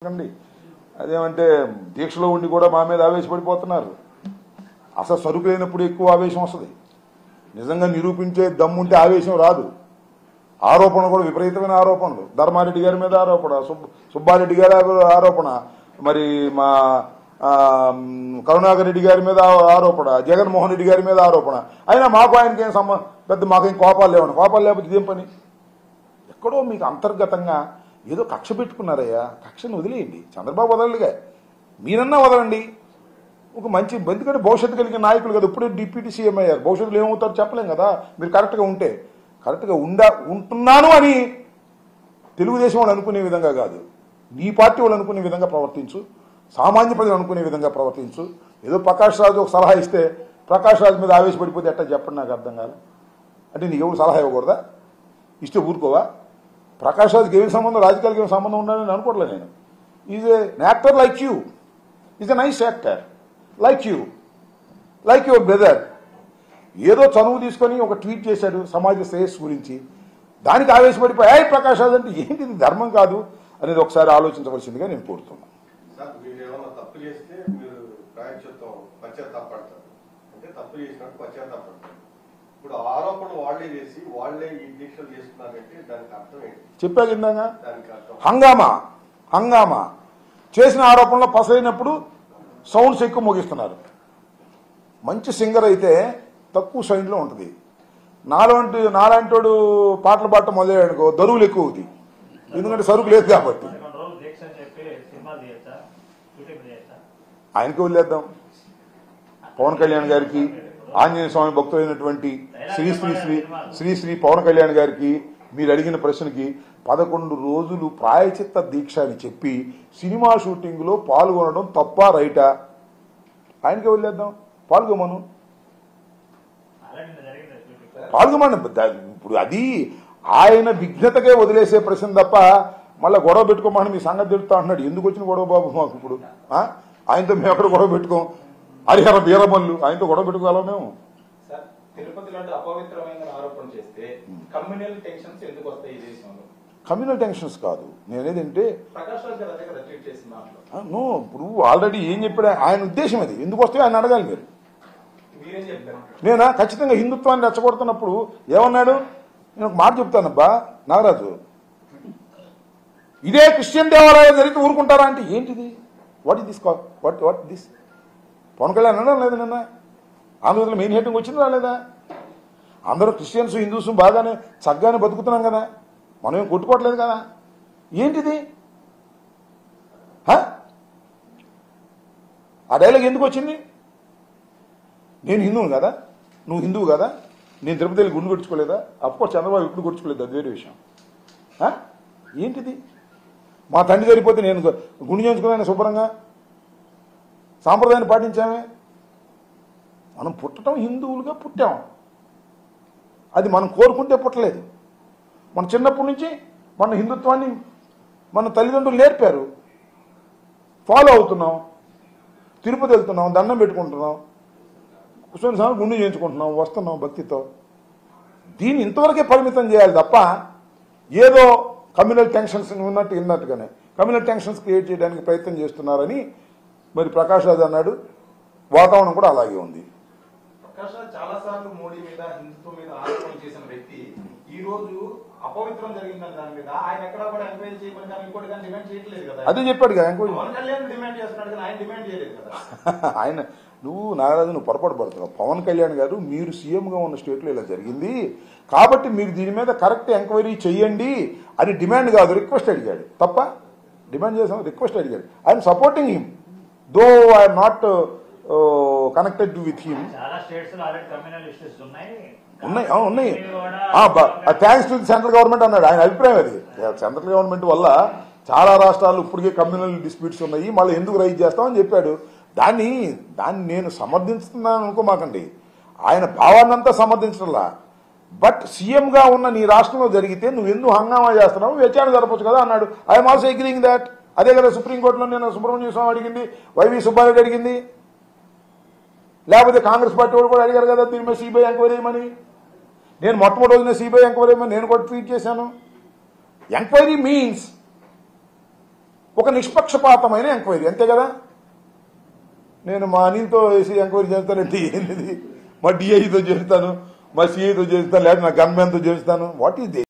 అదేమంటే దీక్షలో ఉండి కూడా మా మీద ఆవేశపడిపోతున్నారు. అసలు సరుకు లేనప్పుడు ఎక్కువ ఆవేశం వస్తుంది. నిజంగా నిరూపించే దమ్ముంటే ఆవేశం రాదు. ఆరోపణ కూడా విపరీతమైన ఆరోపణలు. ధర్మారెడ్డి గారి మీద ఆరోపణ, సుబ్బారెడ్డి గారి ఆరోపణ, మరి మా కరుణాకర్ రెడ్డి గారి మీద ఆరోపణ, జగన్మోహన్ రెడ్డి గారి మీద ఆరోపణ. అయినా మాకు ఆయనకి ఏం పెద్ద మాకేం కోపాలు లేవని. కోపాలు లేకపోతే ఇదేం పని? ఎక్కడో మీకు అంతర్గతంగా ఏదో కక్ష పెట్టుకున్నారయ్యా. కక్షను వదిలేయండి. చంద్రబాబు వదలడుగా, మీరన్నా వదలండి. ఒక మంచి ఎందుకంటే భవిష్యత్తు కలిగిన నాయకులు కదా. ఇప్పుడే డిప్యూటీ సీఎం అయ్యారు. భవిష్యత్తులో ఏమవుతారో చెప్పలేం కదా. మీరు కరెక్ట్గా ఉంటే, కరెక్ట్గా ఉంటున్నాను అని తెలుగుదేశం వాళ్ళు అనుకునే విధంగా కాదు, నీ పార్టీ వాళ్ళు అనుకునే విధంగా ప్రవర్తించు. సామాన్య ప్రజలు అనుకునే విధంగా ప్రవర్తించు. ఏదో ప్రకాష్ రాజు ఒక సలహా ఇస్తే ప్రకాష్ రాజు మీద ఆవేశపడిపోతే ఎట్టా చెప్పండి, నాకు అర్థం కాదు. అంటే నీకు ఎవరు సలహా ఇవ్వకూడదా? ఇస్తే ఊరుకోవా? ప్రకాష్ రాజుకి ఏమి సంబంధం, రాజకీయాలకు ఏమి సంబంధం ఉండాలని అనుకోవట్లేదు నేను. Is an actor like you, is a nice actor like you, like your brother. ఏదో చనువు తీసుకొని ఒక ట్వీట్ చేశాడు సమాజ శ్రేయస్సు గురించి, దానికి ఆవేశపడిపోయి ప్రకాష్ రాజు అంటే ఏంటి, ఇది ధర్మం కాదు అనేది ఒకసారి ఆలోచించవలసిందిగా నేను కోరుతున్నాను. ఇప్పుడు ఆరోపణ వాళ్ళే చేసి వాళ్ళే ఈ దీక్షలు చేస్తున్నారంటే దానికి అర్థం ఏంటి? చెప్పా కిందగా హంగామా చేసిన ఆరోపణలో పసైనప్పుడు సౌండ్స్ ఎక్కువ మోగిస్తున్నారు. మంచి సింగర్ అయితే తక్కువ సౌండ్లో ఉంటుంది. నాలాంటోడు పాటలు పాడటం మొదలయ్యాడుకో దరువులు ఎక్కువ అవుతాయి. ఎందుకంటే సరుకు లేదు కాబట్టి. ఆయనకి వదిలేద్దాం. పవన్ కళ్యాణ్ గారికి, ఆంజనేయ స్వామి భక్తులైనటువంటి శ్రీ పవన్ కళ్యాణ్ గారికి మీరు అడిగిన ప్రశ్నకి 11 రోజులు ప్రాయచిత్త దీక్ష అని చెప్పి సినిమా షూటింగ్లో పాల్గొనడం తప్ప రైటా? ఆయనకే వదిలేద్దాం. పాల్గొమను. ఇప్పుడు అది ఆయన విఘ్నతకే వదిలేసే ప్రశ్న తప్ప మళ్ళీ గొడవ పెట్టుకోమని మీ సంగతి తెలుస్తా అంటున్నాడు. ఎందుకు వచ్చిన గొడవ బాబు మాకు? ఇప్పుడు ఆయనతో మేము ఎక్కడ గొడవ పెట్టుకోం. హరిహర వీరమల్లు ఆయనతో గొడవ పెట్టుకోగలం మేము. కమ్యూనల్ టెన్షన్స్ కాదు నేనేదంటే నో, ఇప్పుడు ఆల్రెడీ ఏం చెప్పాడు ఆయన ఉద్దేశం అది. ఎందుకు వస్తాయో ఆయన అడగాలి మీరు. నేనా ఖచ్చితంగా హిందుత్వాన్ని రెచ్చగొడుతున్నప్పుడు ఏమన్నాడు? నేను ఒక మాట చెప్తానబ్బా నాగరాజు, ఇదే క్రిస్టియన్ దేవాలయం జరిగితే ఊరుకుంటారా అంటే ఏంటిది? What is this? What this? Pawan Kalyan అనడం లేదు నిన్న. ఆంధ్రప్రదేశ్లో మెయిన్ హెడ్డింగ్ వచ్చింది రాలేదా? అందరూ క్రిస్టియన్స్ హిందూస్ బాగానే చక్కగానే బతుకుతున్నాం కదా, మనం ఏం కొట్టుకోవట్లేదు కదా. ఏంటిది ఆ డైలాగ్ ఎందుకు వచ్చింది? నేను హిందువును కదా, నువ్వు హిందువు కదా, నేను తిరుపతిలో గుండు కొట్టుకోలేదా? అఫ్కోర్స్ చంద్రబాబు ఇప్పుడు కొట్టుకోలేదు, అది వేరే విషయం. ఏంటిది? మా తండ్రి సరిపోతే నేను గుండు చేయించుకున్నాను శుభ్రంగా. సాంప్రదాయాన్ని పాటించామే. మనం పుట్టడం హిందువులుగా పుట్టాం. అది మనం కోరుకుంటే పుట్టలేదు. మన చిన్నప్పటి నుంచి మన హిందుత్వాన్ని మన తల్లిదండ్రులు నేర్పారు. ఫాలో అవుతున్నాం. తిరుపతి వెళ్తున్నాం, దండం పెట్టుకుంటున్నాం, కూర్చొని సార్ గుండు చేయించుకుంటున్నాం, వస్తున్నాం భక్తితో. దీన్ని ఇంతవరకే పరిమితం చేయాలి తప్ప ఏదో కమ్యూనల్ టెన్షన్స్ ఉన్నట్టుగానే కమ్యూనల్ టెన్షన్స్ క్రియేట్ చేయడానికి ప్రయత్నం చేస్తున్నారని మరి ప్రకాష్ రాజు అన్నాడు. వాతావరణం కూడా అలాగే ఉంది. ప్రకాష్ రాజు చాలా సార్లు మోడీ మీద, హిందుత్వం మీద ఆరోపణ చేసిన వ్యక్తి ఈ రోజు అపవిత్రం జరిగిందని దాని మీద ఆయన ఎక్కడ కూడా ఎంక్వైరీ చేయమని కానీ ఇంకోటి కానీ డిమాండ్ చేయట్లేదు కదా. అదే చెప్పాడు కదా, ఎంక్వైరీ పవన్ కళ్యాణ్ డిమాండ్ చేస్తున్నాడు కానీ ఆయన డిమాండ్ చేయలేదు కదా. ఆయన నాగరాజు నువ్వు పొరపాటు పడుతున్నావు. పవన్ కళ్యాణ్ గారు మీరు సీఎంగా ఉన్న స్టేట్లో ఇలా జరిగింది కాబట్టి మీరు దీని మీద కరెక్ట్ ఎంక్వైరీ చెయ్యండి అని డిమాండ్ కాదు, రిక్వెస్ట్ అడిగాడు. తప్ప డిమాండ్ చేసాం, రిక్వెస్ట్ అడిగాడు. I'm supporting him though I'm not connected with him. ఉన్నాయి. థ్యాంక్స్ టు సెంట్రల్ గవర్నమెంట్ అన్నాడు. ఆయన అభిప్రాయం అది. సెంట్రల్ గవర్నమెంట్ వల్ల చాలా రాష్ట్రాలు ఇప్పటికే కమ్యూనల్ డిస్ప్యూట్స్ ఉన్నాయి, మళ్ళీ ఎందుకు రైజ్ చేస్తామని చెప్పాడు. దాన్ని నేను సమర్థిస్తున్నాను అనుకోమాకండి. ఆయన భావాన్నంతా సమర్థించడంలా. బట్ సీఎంగా ఉన్న నీ రాష్ట్రంలో జరిగితే నువ్వు ఎందుకు హంగామా చేస్తున్నావు, విచారణ జరపచ్చు కదా అన్నాడు. I'm also agreeing that. అదే కదా సుప్రీంకోర్టులో నేను సుబ్రహ్మణ్య స్వామి అడిగింది, వైవి సుబ్బారెడ్డి అడిగింది, లేకపోతే కాంగ్రెస్ పార్టీ వాళ్ళు కూడా అడిగారు కదా దీని మీద సిబిఐ ఎంక్వైరీ చేయమని. నేను మొట్టమొదటి రోజున సిబిఐ ఎంక్వైరీ చేయమని నేను కూడా ట్వీట్ చేశాను. ఎంక్వైరీ మీన్స్ ఒక నిష్పక్షపాతమైన ఎంక్వైరీ, అంతే కదా. నేను మా అనిల్తో వేసి ఎంక్వైరీ చేస్తానంటే ఏంటిది, మా డిఐతో చేస్తాను, మా సిఐతో చేస్తాను, లేదా నా గన్మెన్తో చేస్తాను. What is the